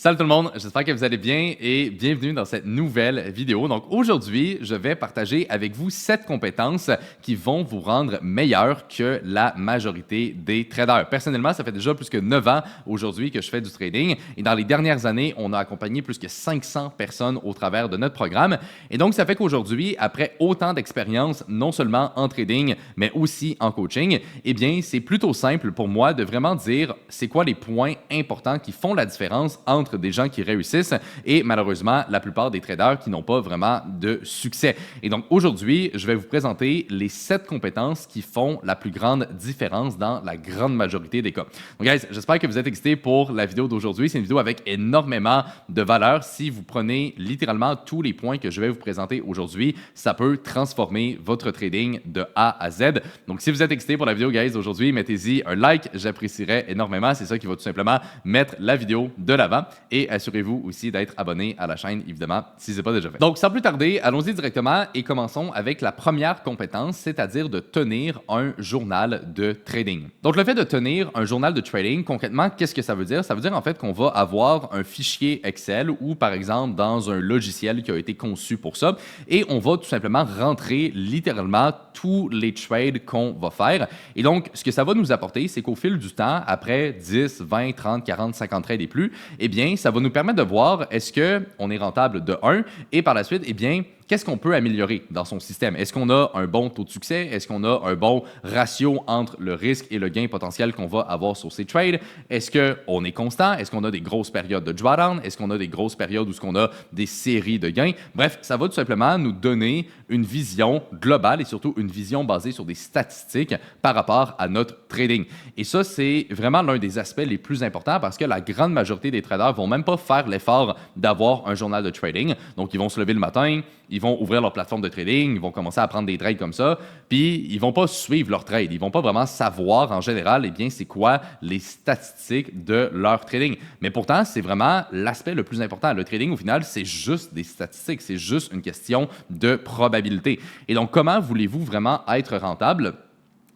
Salut tout le monde, j'espère que vous allez bien et bienvenue dans cette nouvelle vidéo. Donc aujourd'hui, je vais partager avec vous 7 compétences qui vont vous rendre meilleur que la majorité des traders. Personnellement, ça fait déjà plus que 9 ans aujourd'hui que je fais du trading et dans les dernières années, on a accompagné plus que 500 personnes au travers de notre programme. Et donc, ça fait qu'aujourd'hui, après autant d'expérience, non seulement en trading, mais aussi en coaching, eh bien, c'est plutôt simple pour moi de vraiment dire c'est quoi les points importants qui font la différence entre des gens qui réussissent et malheureusement la plupart des traders qui n'ont pas vraiment de succès. Et donc aujourd'hui, je vais vous présenter les 7 compétences qui font la plus grande différence dans la grande majorité des cas. Donc guys, j'espère que vous êtes excités pour la vidéo d'aujourd'hui. C'est une vidéo avec énormément de valeur. Si vous prenez littéralement tous les points que je vais vous présenter aujourd'hui, ça peut transformer votre trading de A à Z. Donc si vous êtes excités pour la vidéo guys d'aujourd'hui, mettez-y un like, j'apprécierais énormément. C'est ça qui va tout simplement mettre la vidéo de l'avant. Et assurez-vous aussi d'être abonné à la chaîne, évidemment, si ce n'est pas déjà fait. Donc, sans plus tarder, allons-y directement et commençons avec la première compétence, c'est-à-dire de tenir un journal de trading. Donc, le fait de tenir un journal de trading, concrètement, qu'est-ce que ça veut dire? Ça veut dire en fait qu'on va avoir un fichier Excel ou, par exemple, dans un logiciel qui a été conçu pour ça et on va tout simplement rentrer littéralement tous les trades qu'on va faire. Et donc, ce que ça va nous apporter, c'est qu'au fil du temps, après 10, 20, 30, 40, 50 trades et plus, eh bien, ça va nous permettre de voir est-ce qu'on est rentable de 1 et par la suite, eh bien, qu'est-ce qu'on peut améliorer dans son système? Est-ce qu'on a un bon taux de succès? Est-ce qu'on a un bon ratio entre le risque et le gain potentiel qu'on va avoir sur ces trades? Est-ce qu'on est constant? Est-ce qu'on a des grosses périodes de drawdown? Est-ce qu'on a des grosses périodes où on a des séries de gains? Bref, ça va tout simplement nous donner une vision globale et surtout une vision basée sur des statistiques par rapport à notre trading. Et ça, c'est vraiment l'un des aspects les plus importants parce que la grande majorité des traders ne vont même pas faire l'effort d'avoir un journal de trading. Donc, ils vont se lever le matin, ils vont ouvrir leur plateforme de trading, ils vont commencer à prendre des trades comme ça, puis ils vont pas suivre leurs trades. Ils vont pas vraiment savoir en général, eh bien, c'est quoi les statistiques de leur trading. Mais pourtant, c'est vraiment l'aspect le plus important. Le trading, au final, c'est juste des statistiques, c'est juste une question de probabilité. Et donc, comment voulez-vous vraiment être rentable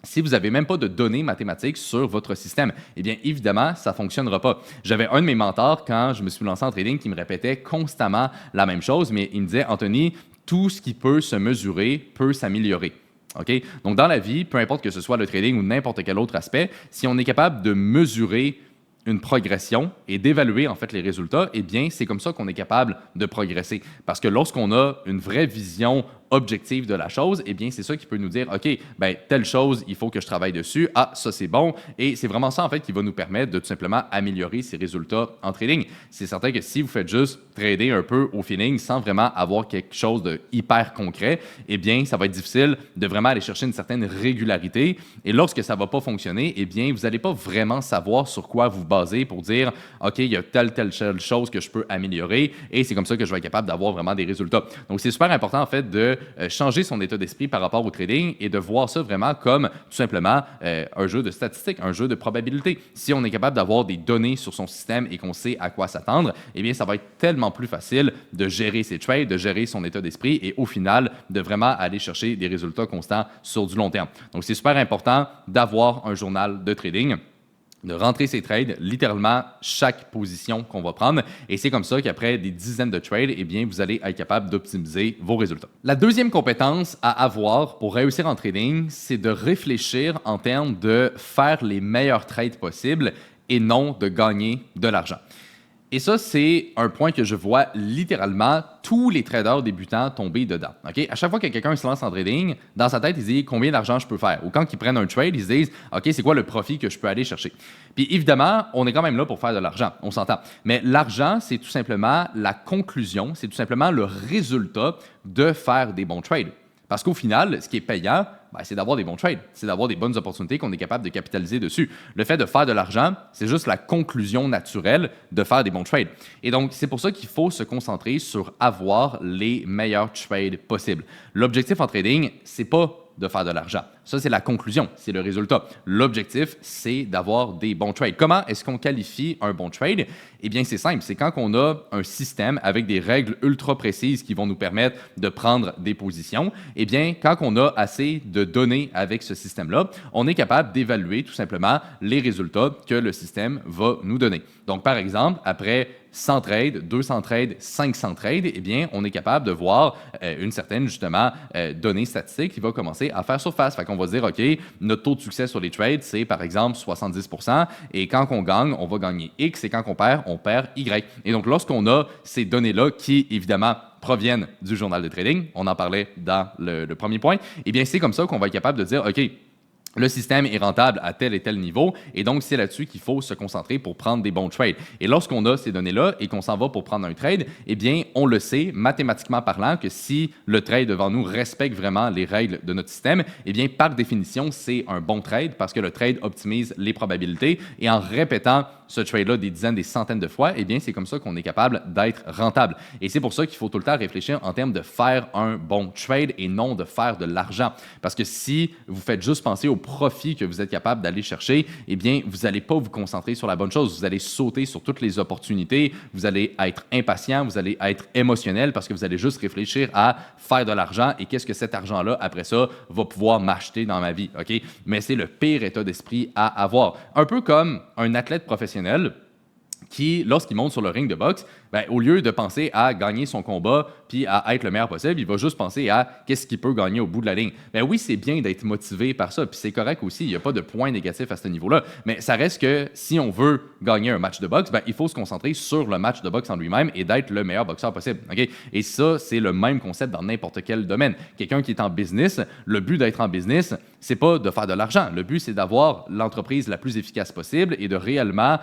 si vous n'avez même pas de données mathématiques sur votre système? Eh bien, évidemment, ça ne fonctionnera pas. J'avais un de mes mentors, quand je me suis lancé en trading, qui me répétait constamment la même chose, mais il me disait, Anthony, tout ce qui peut se mesurer peut s'améliorer. Okay? Donc, dans la vie, peu importe que ce soit le trading ou n'importe quel autre aspect, si on est capable de mesurer une progression et d'évaluer en fait les résultats, eh bien, c'est comme ça qu'on est capable de progresser. Parce que lorsqu'on a une vraie vision objective de la chose, eh bien, c'est ça qui peut nous dire, OK, ben telle chose, il faut que je travaille dessus. Ah, ça, c'est bon. Et c'est vraiment ça, en fait, qui va nous permettre de tout simplement améliorer ses résultats en trading. C'est certain que si vous faites juste trader un peu au feeling sans vraiment avoir quelque chose de hyper concret, eh bien, ça va être difficile de vraiment aller chercher une certaine régularité. Et lorsque ça ne va pas fonctionner, eh bien, vous n'allez pas vraiment savoir sur quoi vous baser pour dire, OK, il y a telle chose que je peux améliorer et c'est comme ça que je vais être capable d'avoir vraiment des résultats. Donc, c'est super important, en fait, de changer son état d'esprit par rapport au trading et de voir ça vraiment comme tout simplement un jeu de statistiques, un jeu de probabilité. Si on est capable d'avoir des données sur son système et qu'on sait à quoi s'attendre, eh bien, ça va être tellement plus facile de gérer ses trades, de gérer son état d'esprit et au final, de vraiment aller chercher des résultats constants sur du long terme. Donc, c'est super important d'avoir un journal de trading, de rentrer ses trades, littéralement chaque position qu'on va prendre. Et c'est comme ça qu'après des dizaines de trades, eh bien, vous allez être capable d'optimiser vos résultats. La deuxième compétence à avoir pour réussir en trading, c'est de réfléchir en termes de faire les meilleurs trades possibles et non de gagner de l'argent. Et ça, c'est un point que je vois littéralement tous les traders débutants tomber dedans. Okay? À chaque fois que quelqu'un se lance en trading, dans sa tête, il se dit combien d'argent je peux faire. Ou quand ils prennent un trade, ils se disent OK, c'est quoi le profit que je peux aller chercher. Puis évidemment, on est quand même là pour faire de l'argent, on s'entend. Mais l'argent, c'est tout simplement la conclusion, c'est tout simplement le résultat de faire des bons trades. Parce qu'au final, ce qui est payant, ben, c'est d'avoir des bons trades, c'est d'avoir des bonnes opportunités qu'on est capable de capitaliser dessus. Le fait de faire de l'argent, c'est juste la conclusion naturelle de faire des bons trades. Et donc, c'est pour ça qu'il faut se concentrer sur avoir les meilleurs trades possibles. L'objectif en trading, c'est pas de faire de l'argent. Ça, c'est la conclusion, c'est le résultat. L'objectif, c'est d'avoir des bons trades. Comment est-ce qu'on qualifie un bon trade? Eh bien, c'est simple, c'est quand on a un système avec des règles ultra précises qui vont nous permettre de prendre des positions. Eh bien, quand on a assez de données avec ce système-là, on est capable d'évaluer tout simplement les résultats que le système va nous donner. Donc, par exemple, après 100 trades, 200 trades, 500 trades, eh bien, on est capable de voir une certaine, justement, donnée statistique qui va commencer à faire surface. Fait qu'on va se dire, OK, notre taux de succès sur les trades, c'est par exemple 70%, et quand on gagne, on va gagner X, et quand on perd Y. Et donc, lorsqu'on a ces données-là qui, évidemment, proviennent du journal de trading, on en parlait dans le premier point, eh bien, c'est comme ça qu'on va être capable de dire, OK, le système est rentable à tel et tel niveau, et donc c'est là-dessus qu'il faut se concentrer pour prendre des bons trades. Et lorsqu'on a ces données-là et qu'on s'en va pour prendre un trade, eh bien, on le sait, mathématiquement parlant, que si le trade devant nous respecte vraiment les règles de notre système, eh bien, par définition, c'est un bon trade parce que le trade optimise les probabilités, et en répétant ce trade-là des dizaines, des centaines de fois, eh bien, c'est comme ça qu'on est capable d'être rentable. Et c'est pour ça qu'il faut tout le temps réfléchir en termes de faire un bon trade et non de faire de l'argent. Parce que si vous faites juste penser au profit que vous êtes capable d'aller chercher, eh bien, vous n'allez pas vous concentrer sur la bonne chose. Vous allez sauter sur toutes les opportunités, vous allez être impatient, vous allez être émotionnel parce que vous allez juste réfléchir à faire de l'argent et qu'est-ce que cet argent-là, après ça, va pouvoir m'acheter dans ma vie. OK? Mais c'est le pire état d'esprit à avoir. Un peu comme un athlète professionnel qui, lorsqu'il monte sur le ring de boxe, ben, au lieu de penser à gagner son combat puis à être le meilleur possible, il va juste penser à qu'est-ce qu'il peut gagner au bout de la ligne. Ben oui, c'est bien d'être motivé par ça, puis c'est correct aussi, il n'y a pas de point négatif à ce niveau-là, mais ça reste que si on veut gagner un match de boxe, ben, il faut se concentrer sur le match de boxe en lui-même et d'être le meilleur boxeur possible. Okay? Et ça, c'est le même concept dans n'importe quel domaine. Quelqu'un qui est en business, le but d'être en business, c'est pas de faire de l'argent. Le but, c'est d'avoir l'entreprise la plus efficace possible et de réellement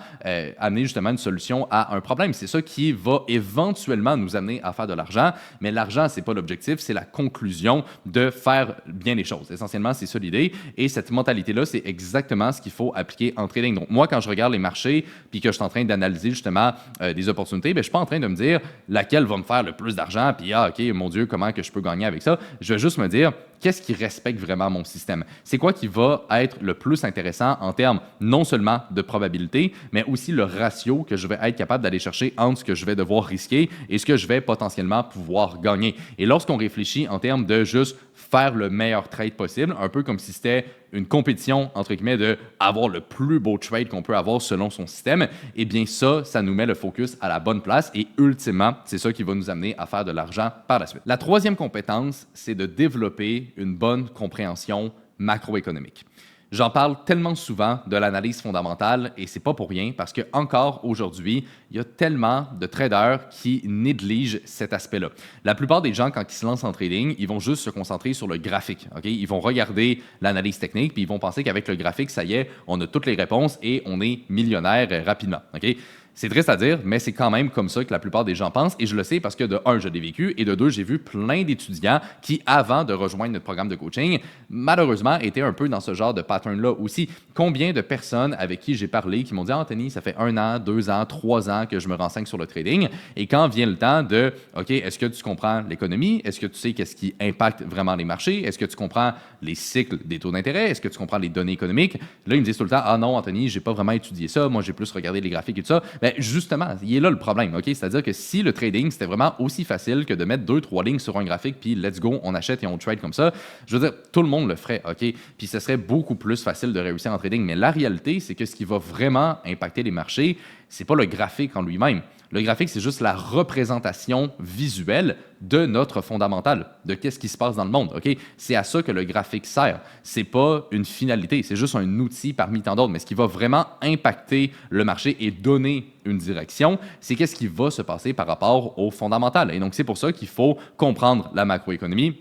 amener justement une solution à un problème. C'est ça qui va éventuellement nous amener à faire de l'argent, mais l'argent, c'est pas l'objectif, c'est la conclusion de faire bien les choses. Essentiellement, c'est ça l'idée, et cette mentalité-là, c'est exactement ce qu'il faut appliquer en trading. Donc, moi, quand je regarde les marchés, puis que je suis en train d'analyser justement des opportunités, bien, je suis pas en train de me dire laquelle va me faire le plus d'argent, puis OK, mon Dieu, comment que je peux gagner avec ça? Je vais juste me dire, qu'est-ce qui respecte vraiment mon système? C'est quoi qui va être le plus intéressant en termes non seulement de probabilité, mais aussi le ratio que je vais être capable d'aller chercher entre ce que je vais devoir risquer et ce que je vais potentiellement pouvoir gagner. Et lorsqu'on réfléchit en termes de juste faire le meilleur trade possible, un peu comme si c'était une compétition, entre guillemets, de avoir le plus beau trade qu'on peut avoir selon son système, eh bien ça nous met le focus à la bonne place et ultimement, c'est ça qui va nous amener à faire de l'argent par la suite. La troisième compétence, c'est de développer une bonne compréhension macroéconomique. J'en parle tellement souvent de l'analyse fondamentale et c'est pas pour rien parce que encore aujourd'hui, il y a tellement de traders qui négligent cet aspect-là. La plupart des gens, quand ils se lancent en trading, ils vont juste se concentrer sur le graphique. Okay? Ils vont regarder l'analyse technique puis ils vont penser qu'avec le graphique, ça y est, on a toutes les réponses et on est millionnaire rapidement. Okay? C'est triste à dire, mais c'est quand même comme ça que la plupart des gens pensent. Et je le sais parce que de un, je l'ai vécu, et de deux, j'ai vu plein d'étudiants qui, avant de rejoindre notre programme de coaching, malheureusement, étaient un peu dans ce genre de pattern-là aussi. Combien de personnes avec qui j'ai parlé qui m'ont dit « Anthony, ça fait 1 an, 2 ans, 3 ans que je me renseigne sur le trading. » Et quand vient le temps de « OK, est-ce que tu comprends l'économie? Est-ce que tu sais qu'est-ce qui impacte vraiment les marchés? Est-ce que tu comprends les cycles des taux d'intérêt? Est-ce que tu comprends les données économiques? » Là, ils me disent tout le temps « Ah non, Anthony, j'ai pas vraiment étudié ça. Moi, j'ai plus regardé les graphiques et tout ça. » Ben, justement, il est là le problème, OK? C'est-à-dire que si le trading, c'était vraiment aussi facile que de mettre 2-3 lignes sur un graphique, puis let's go, on achète et on trade comme ça, je veux dire, tout le monde le ferait, OK? Puis ce serait beaucoup plus facile de réussir en trading. Mais la réalité, c'est que ce qui va vraiment impacter les marchés, c'est pas le graphique en lui-même. Le graphique, c'est juste la représentation visuelle de notre fondamental, de qu'est-ce qui se passe dans le monde. OK? C'est à ça que le graphique sert. C'est pas une finalité, c'est juste un outil parmi tant d'autres. Mais ce qui va vraiment impacter le marché et donner une direction, c'est qu'est-ce qui va se passer par rapport au fondamental. Et donc, c'est pour ça qu'il faut comprendre la macroéconomie,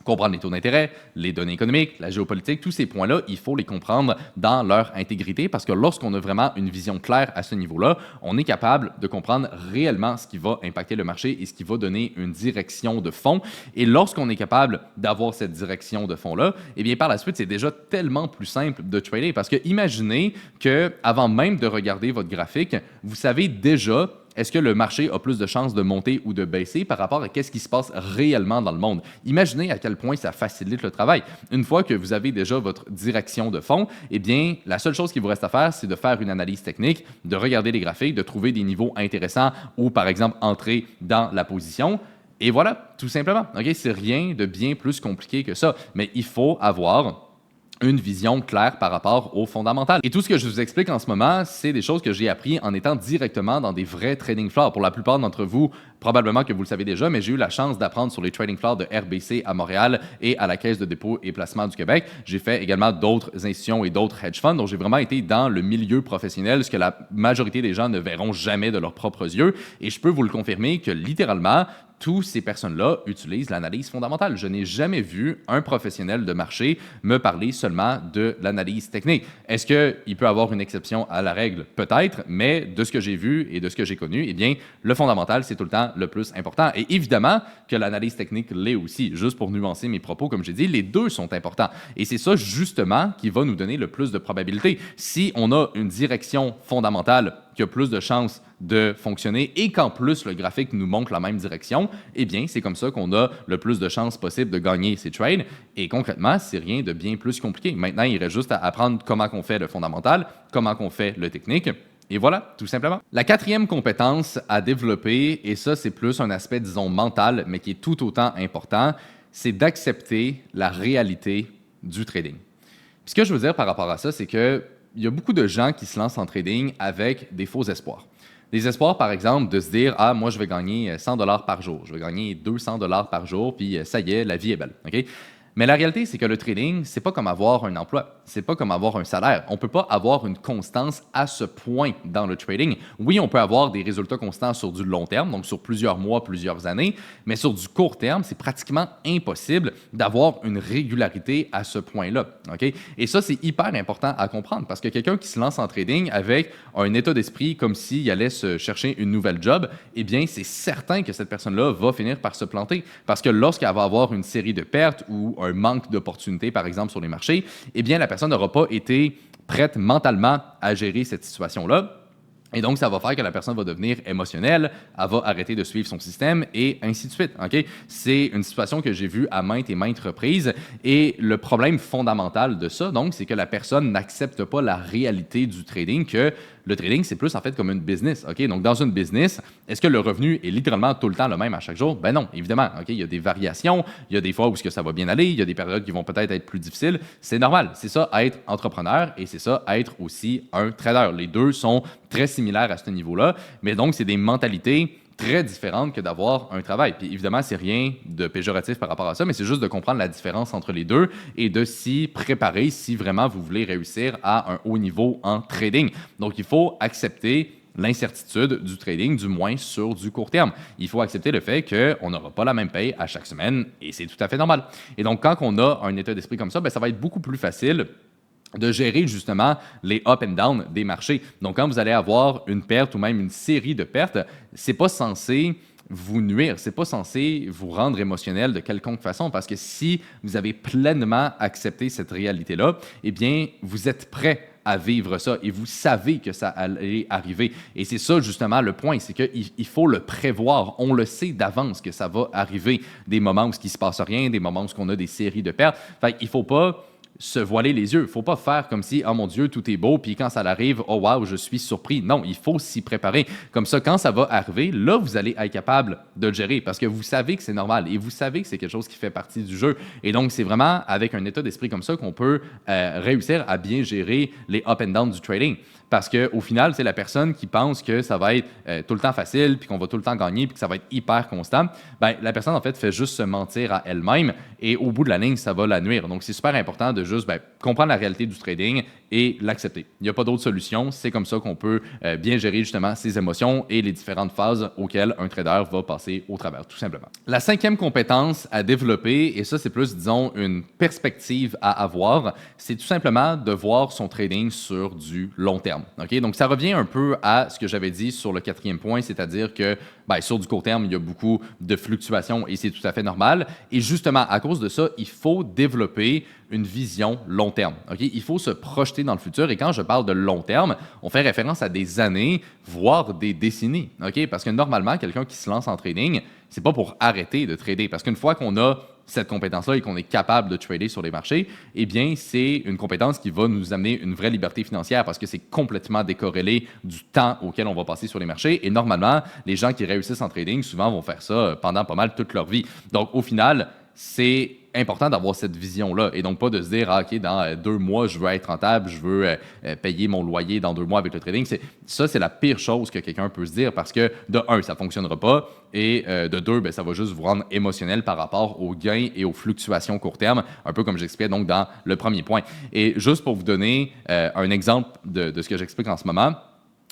comprendre les taux d'intérêt, les données économiques, la géopolitique, tous ces points-là, il faut les comprendre dans leur intégrité parce que lorsqu'on a vraiment une vision claire à ce niveau-là, on est capable de comprendre réellement ce qui va impacter le marché et ce qui va donner une direction de fond. Et lorsqu'on est capable d'avoir cette direction de fond-là, eh bien par la suite, c'est déjà tellement plus simple de trader parce que imaginez qu'avant même de regarder votre graphique, vous savez déjà est-ce que le marché a plus de chances de monter ou de baisser par rapport à ce qui se passe réellement dans le monde? Imaginez à quel point ça facilite le travail. Une fois que vous avez déjà votre direction de fond, eh bien, la seule chose qu'il vous reste à faire, c'est de faire une analyse technique, de regarder les graphiques, de trouver des niveaux intéressants ou, par exemple, entrer dans la position. Et voilà, tout simplement. Okay? C'est rien de bien plus compliqué que ça. Mais il faut avoir une vision claire par rapport aux fondamentales. Et tout ce que je vous explique en ce moment, c'est des choses que j'ai appris en étant directement dans des vrais trading floors. Pour la plupart d'entre vous, probablement que vous le savez déjà, mais j'ai eu la chance d'apprendre sur les trading floors de RBC à Montréal et à la Caisse de dépôt et placement du Québec. J'ai fait également d'autres institutions et d'autres hedge funds, donc j'ai vraiment été dans le milieu professionnel, ce que la majorité des gens ne verront jamais de leurs propres yeux. Et je peux vous le confirmer que littéralement, toutes ces personnes-là utilisent l'analyse fondamentale. Je n'ai jamais vu un professionnel de marché me parler seulement de l'analyse technique. Est-ce qu'il peut avoir une exception à la règle? Peut-être, mais de ce que j'ai vu et de ce que j'ai connu, eh bien, le fondamental, c'est tout le temps le plus important. Et évidemment que l'analyse technique l'est aussi. Juste pour nuancer mes propos, comme j'ai dit, les deux sont importants. Et c'est ça, justement, qui va nous donner le plus de probabilité. Si on a une direction fondamentale qui a plus de chances de fonctionner et qu'en plus le graphique nous montre la même direction, eh bien, c'est comme ça qu'on a le plus de chances possible de gagner ces trades. Et concrètement, c'est rien de bien plus compliqué. Maintenant, il reste juste à apprendre comment on fait le fondamental, comment on fait le technique. Et voilà, tout simplement. La quatrième compétence à développer, et ça, c'est plus un aspect, disons, mental, mais qui est tout autant important, c'est d'accepter la réalité du trading. Puis ce que je veux dire par rapport à ça, c'est que il y a beaucoup de gens qui se lancent en trading avec des faux espoirs. Des espoirs, par exemple, de se dire « Ah, moi, je vais gagner 100 $ par jour, je vais gagner 200 $ par jour, puis ça y est, la vie est belle. Okay? » Mais la réalité, c'est que le trading, c'est pas comme avoir un emploi, c'est pas comme avoir un salaire. On peut pas avoir une constance à ce point dans le trading. Oui, on peut avoir des résultats constants sur du long terme, donc sur plusieurs mois, plusieurs années, mais sur du court terme, c'est pratiquement impossible d'avoir une régularité à ce point-là. Okay? Et ça, c'est hyper important à comprendre parce que quelqu'un qui se lance en trading avec un état d'esprit comme s'il allait se chercher une nouvelle job, eh bien, c'est certain que cette personne-là va finir par se planter parce que lorsqu'elle va avoir une série de pertes ou un manque d'opportunités, par exemple, sur les marchés, eh bien, la personne n'aura pas été prête mentalement à gérer cette situation-là. Et donc, ça va faire que la personne va devenir émotionnelle, elle va arrêter de suivre son système et ainsi de suite. Okay? C'est une situation que j'ai vue à maintes et maintes reprises. Et le problème fondamental de ça, donc, c'est que la personne n'accepte pas la réalité du trading, que le trading, c'est plus en fait comme une business. Okay? Donc, dans une business, est-ce que le revenu est littéralement tout le temps le même à chaque jour? Ben non, évidemment. Okay? Il y a des variations, il y a des fois où ça va bien aller, il y a des périodes qui vont peut-être être plus difficiles. C'est normal. C'est ça, être entrepreneur et c'est ça, être aussi un trader. Les deux sont très similaires à ce niveau-là, mais donc, c'est des mentalités très différentes que d'avoir un travail. Puis évidemment, c'est rien de péjoratif par rapport à ça, mais c'est juste de comprendre la différence entre les deux et de s'y préparer si vraiment vous voulez réussir à un haut niveau en trading. Donc, il faut accepter l'incertitude du trading, du moins sur du court terme. Il faut accepter le fait qu'on n'aura pas la même paye à chaque semaine et c'est tout à fait normal. Et donc, quand on a un état d'esprit comme ça, bien, ça va être beaucoup plus facile de gérer justement les up and down des marchés. Donc, quand vous allez avoir une perte ou même une série de pertes, c'est pas censé vous nuire, c'est pas censé vous rendre émotionnel de quelconque façon parce que si vous avez pleinement accepté cette réalité-là, eh bien, vous êtes prêt à vivre ça et vous savez que ça allait arriver. Et c'est ça justement le point, c'est qu'il faut le prévoir. On le sait d'avance que ça va arriver. Des moments où il ne se passe rien, des moments où on a des séries de pertes. Fait qu'il ne faut pas se voiler les yeux. Il ne faut pas faire comme si, oh mon Dieu, tout est beau, puis quand ça arrive, oh wow, je suis surpris. Non, il faut s'y préparer. Comme ça, quand ça va arriver, là, vous allez être capable de le gérer parce que vous savez que c'est normal et vous savez que c'est quelque chose qui fait partie du jeu. Et donc, c'est vraiment avec un état d'esprit comme ça qu'on peut réussir à bien gérer les up and down du trading. Parce qu'au final, c'est la personne qui pense que ça va être tout le temps facile, puis qu'on va tout le temps gagner, puis que ça va être hyper constant. Bien, la personne, en fait, fait juste se mentir à elle-même et au bout de la ligne, ça va la nuire. Donc, c'est super important de juste comprendre la réalité du trading et l'accepter. Il n'y a pas d'autre solution. C'est comme ça qu'on peut bien gérer justement ses émotions et les différentes phases auxquelles un trader va passer au travers, tout simplement. La cinquième compétence à développer, et ça, c'est plus, disons, une perspective à avoir, c'est tout simplement de voir son trading sur du long terme. Okay? Donc, ça revient un peu à ce que j'avais dit sur le quatrième point, c'est-à-dire que sur du court terme, il y a beaucoup de fluctuations et c'est tout à fait normal. Et justement, à cause de ça, il faut développer une vision long terme. Okay? Il faut se projeter dans le futur. Et quand je parle de long terme, on fait référence à des années, voire des décennies. Okay? Parce que normalement, quelqu'un qui se lance en trading, c'est pas pour arrêter de trader. Parce qu'une fois qu'on a cette compétence-là et qu'on est capable de trader sur les marchés, eh bien, c'est une compétence qui va nous amener une vraie liberté financière parce que c'est complètement décorrélé du temps auquel on va passer sur les marchés. Et normalement, les gens qui réussissent en trading, souvent, vont faire ça pendant pas mal toute leur vie. Donc, au final, c'est important d'avoir cette vision-là et donc pas de se dire, ah, OK, dans 2 mois, je veux être rentable, je veux payer mon loyer dans 2 mois avec le trading. Ça, c'est la pire chose que quelqu'un peut se dire parce que, de un, ça ne fonctionnera pas et de deux, ben, ça va juste vous rendre émotionnel par rapport aux gains et aux fluctuations court terme, un peu comme j'expliquais donc dans le premier point. Et juste pour vous donner un exemple de ce que j'explique en ce moment,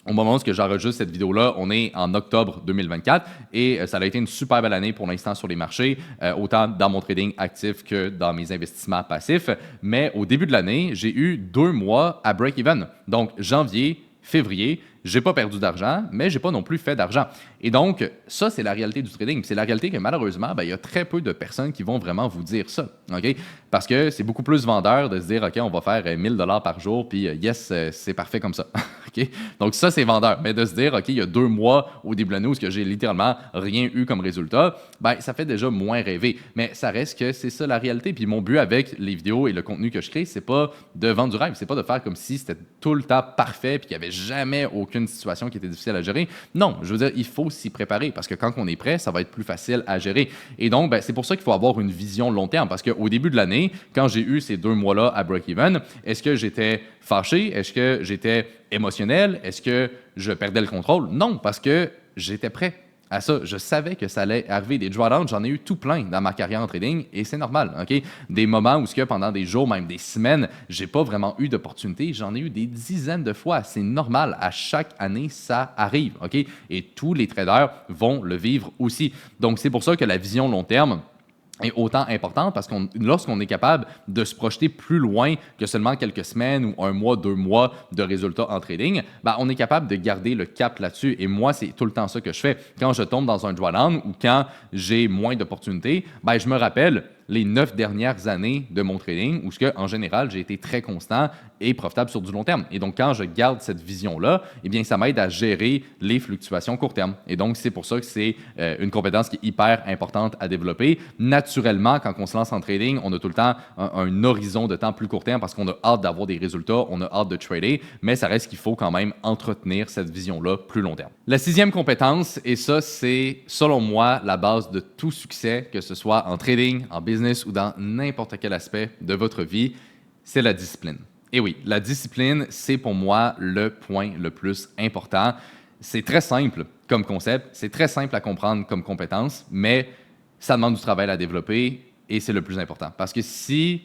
au moment où j'enregistre cette vidéo-là, on est en octobre 2024 et ça a été une super belle année pour l'instant sur les marchés, autant dans mon trading actif que dans mes investissements passifs. Mais au début de l'année, j'ai eu 2 mois à break-even. Donc, janvier, février, j'ai pas perdu d'argent, mais j'ai pas non plus fait d'argent. Et donc, ça, c'est la réalité du trading. C'est la réalité que malheureusement, il y a très peu de personnes qui vont vraiment vous dire ça. OK? Parce que c'est beaucoup plus vendeur de se dire, OK, on va faire 1000 $ par jour, puis yes, c'est parfait comme ça. OK? Donc, ça, c'est vendeur. Mais de se dire, OK, il y a 2 mois au début de l'année où j'ai littéralement rien eu comme résultat, ça fait déjà moins rêver. Mais ça reste que c'est ça la réalité. Puis mon but avec les vidéos et le contenu que je crée, c'est pas de vendre du rêve. C'est pas de faire comme si c'était tout le temps parfait puis qu'il n'y avait jamais aucune situation qui était difficile à gérer. Non, je veux dire, il faut s'y préparer parce que quand on est prêt, ça va être plus facile à gérer. Et donc, c'est pour ça qu'il faut avoir une vision long terme parce qu'au début de l'année, quand j'ai eu ces 2 mois-là à break-even, est-ce que j'étais fâché? Est-ce que j'étais émotionnel? Est-ce que je perdais le contrôle? Non, parce que j'étais prêt à ça. Je savais que ça allait arriver. Des drawdowns, j'en ai eu tout plein dans ma carrière en trading et c'est normal. OK? Des moments où pendant des jours, même des semaines, j'ai pas vraiment eu d'opportunité. J'en ai eu des dizaines de fois. C'est normal. À chaque année, ça arrive. OK? Et tous les traders vont le vivre aussi. Donc, c'est pour ça que la vision long terme est autant importante parce que lorsqu'on est capable de se projeter plus loin que seulement quelques semaines ou 1 mois, 2 mois de résultats en trading, on est capable de garder le cap là-dessus. Et moi, c'est tout le temps ça que je fais. Quand je tombe dans un drawdown ou quand j'ai moins d'opportunités, je me rappelle les 9 dernières années de mon trading où, en général, j'ai été très constant et profitable sur du long terme. Et donc, quand je garde cette vision-là, ça m'aide à gérer les fluctuations court terme. Et donc, c'est pour ça que c'est une compétence qui est hyper importante à développer. Naturellement, quand on se lance en trading, on a tout le temps un horizon de temps plus court terme parce qu'on a hâte d'avoir des résultats, on a hâte de trader, mais ça reste qu'il faut quand même entretenir cette vision-là plus long terme. La 6e compétence, et ça, c'est selon moi la base de tout succès, que ce soit en trading, en business ou dans n'importe quel aspect de votre vie, c'est la discipline. Et oui, la discipline, c'est pour moi le point le plus important. C'est très simple comme concept, c'est très simple à comprendre comme compétence, mais ça demande du travail à développer et c'est le plus important. Parce que si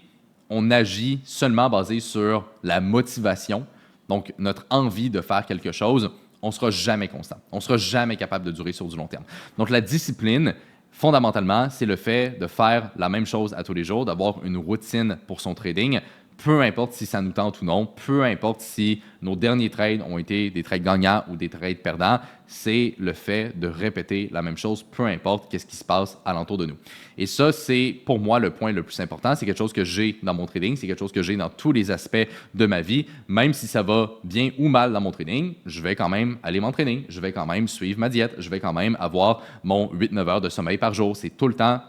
on agit seulement basé sur la motivation, donc notre envie de faire quelque chose, on ne sera jamais constant. On ne sera jamais capable de durer sur du long terme. Donc la discipline, fondamentalement, c'est le fait de faire la même chose à tous les jours, d'avoir une routine pour son trading, peu importe si ça nous tente ou non, peu importe si nos derniers trades ont été des trades gagnants ou des trades perdants, c'est le fait de répéter la même chose, peu importe qu'est-ce qui se passe alentour de nous. Et ça, c'est pour moi le point le plus important. C'est quelque chose que j'ai dans mon trading, c'est quelque chose que j'ai dans tous les aspects de ma vie. Même si ça va bien ou mal dans mon trading, je vais quand même aller m'entraîner, je vais quand même suivre ma diète, je vais quand même avoir mon 8-9 heures de sommeil par jour. C'est tout le temps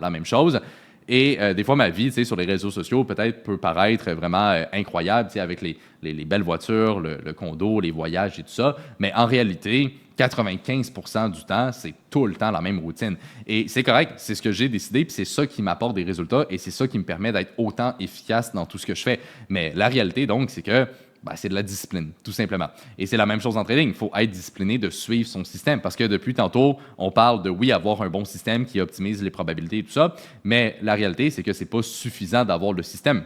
la même chose. Et des fois, ma vie sur les réseaux sociaux peut-être peut paraître vraiment incroyable avec les belles voitures, le condo, les voyages et tout ça. Mais en réalité, 95% du temps, c'est tout le temps la même routine. Et c'est correct, c'est ce que j'ai décidé, puis c'est ça qui m'apporte des résultats et c'est ça qui me permet d'être autant efficace dans tout ce que je fais. Mais la réalité, donc, c'est que c'est de la discipline, tout simplement. Et c'est la même chose en trading. Il faut être discipliné de suivre son système parce que depuis tantôt, on parle de, oui, avoir un bon système qui optimise les probabilités et tout ça, mais la réalité, c'est que ce n'est pas suffisant d'avoir le système.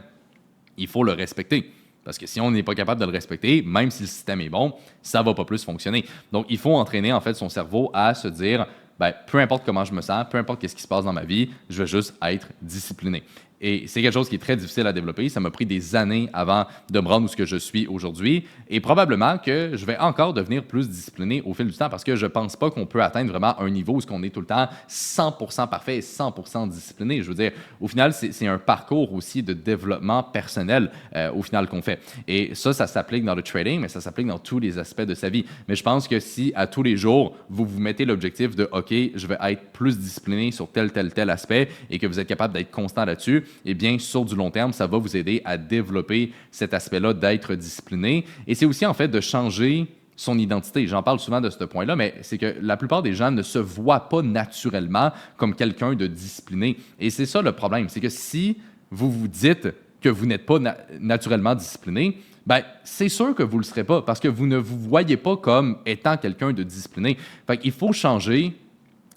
Il faut le respecter. Parce que si on n'est pas capable de le respecter, même si le système est bon, ça ne va pas plus fonctionner. Donc, il faut entraîner en fait son cerveau à se dire, peu importe comment je me sens, peu importe ce qui se passe dans ma vie, je vais juste être discipliné. Et c'est quelque chose qui est très difficile à développer. Ça m'a pris des années avant de me rendre où ce que je suis aujourd'hui. Et probablement que je vais encore devenir plus discipliné au fil du temps parce que je ne pense pas qu'on peut atteindre vraiment un niveau où on est tout le temps 100% parfait et 100% discipliné. Je veux dire, au final, c'est un parcours aussi de développement personnel au final qu'on fait. Et ça s'applique dans le trading, mais ça s'applique dans tous les aspects de sa vie. Mais je pense que si à tous les jours, vous vous mettez l'objectif de « OK, je vais être plus discipliné sur tel aspect » et que vous êtes capable d'être constant là-dessus, eh bien, sur du long terme, ça va vous aider à développer cet aspect-là d'être discipliné. Et c'est aussi, en fait, de changer son identité. J'en parle souvent de ce point-là, mais c'est que la plupart des gens ne se voient pas naturellement comme quelqu'un de discipliné. Et c'est ça le problème, c'est que si vous vous dites que vous n'êtes pas naturellement discipliné, ben, c'est sûr que vous ne le serez pas parce que vous ne vous voyez pas comme étant quelqu'un de discipliné. Fait qu'il faut changer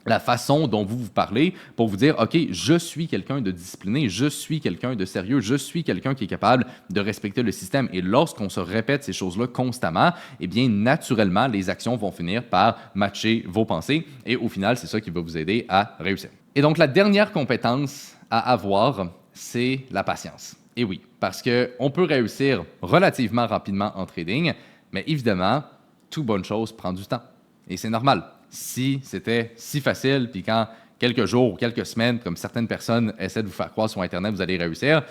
la façon dont vous vous parlez pour vous dire, OK, je suis quelqu'un de discipliné, je suis quelqu'un de sérieux, je suis quelqu'un qui est capable de respecter le système. Et lorsqu'on se répète ces choses-là constamment, eh bien, naturellement, les actions vont finir par matcher vos pensées. Et au final, c'est ça qui va vous aider à réussir. Et donc, la dernière compétence à avoir, c'est la patience. Et oui, parce qu'on peut réussir relativement rapidement en trading, mais évidemment, toute bonne chose prend du temps. Et c'est normal. Si c'était si facile, puis quand quelques jours ou quelques semaines, comme certaines personnes essaient de vous faire croire sur Internet, vous allez réussir,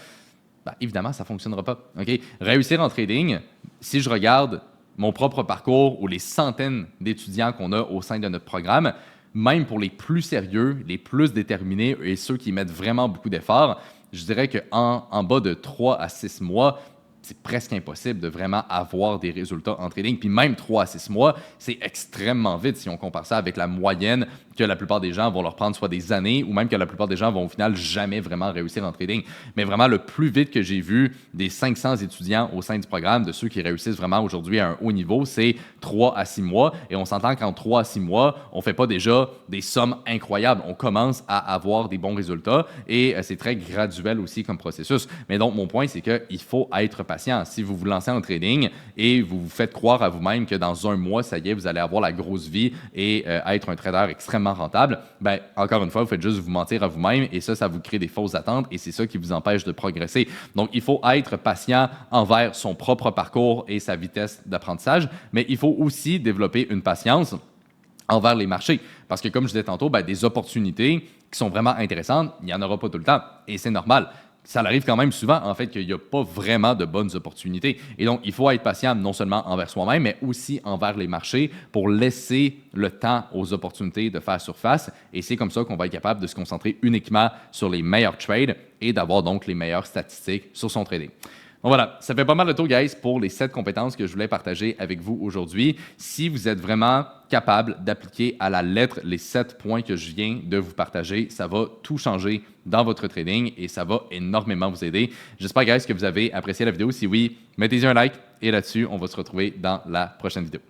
ben, évidemment, ça ne fonctionnera pas. Okay? Réussir en trading, si je regarde mon propre parcours ou les centaines d'étudiants qu'on a au sein de notre programme, même pour les plus sérieux, les plus déterminés et ceux qui mettent vraiment beaucoup d'efforts, je dirais qu'en bas de 3 à 6 mois, c'est presque impossible de vraiment avoir des résultats en trading. Puis même 3 à 6 mois, c'est extrêmement vite si on compare ça avec la moyenne que la plupart des gens vont leur prendre soit des années ou même que la plupart des gens vont au final jamais vraiment réussir en trading. Mais vraiment, le plus vite que j'ai vu des 500 étudiants au sein du programme, de ceux qui réussissent vraiment aujourd'hui à un haut niveau, c'est 3 à 6 mois. Et on s'entend qu'en 3 à 6 mois, on ne fait pas déjà des sommes incroyables. On commence à avoir des bons résultats et c'est très graduel aussi comme processus. Mais donc, mon point, c'est qu'il faut être patient. Si vous vous lancez en trading et vous vous faites croire à vous-même que dans un mois, ça y est, vous allez avoir la grosse vie et être un trader extrêmement rentable, ben, encore une fois, vous faites juste vous mentir à vous-même et ça vous crée des fausses attentes et c'est ça qui vous empêche de progresser. Donc, il faut être patient envers son propre parcours et sa vitesse d'apprentissage, mais il faut aussi développer une patience envers les marchés. Parce que, comme je disais tantôt, ben, des opportunités qui sont vraiment intéressantes, il n'y en aura pas tout le temps et c'est normal. Ça arrive quand même souvent, en fait, qu'il n'y a pas vraiment de bonnes opportunités. Et donc, il faut être patient non seulement envers soi-même, mais aussi envers les marchés pour laisser le temps aux opportunités de faire surface. Et c'est comme ça qu'on va être capable de se concentrer uniquement sur les meilleurs trades et d'avoir donc les meilleures statistiques sur son trading. Bon voilà, ça fait pas mal de tour, guys, pour les 7 compétences que je voulais partager avec vous aujourd'hui. Si vous êtes vraiment capable d'appliquer à la lettre les 7 points que je viens de vous partager, ça va tout changer dans votre trading et ça va énormément vous aider. J'espère, guys, que vous avez apprécié la vidéo. Si oui, mettez-y un like et là-dessus, on va se retrouver dans la prochaine vidéo.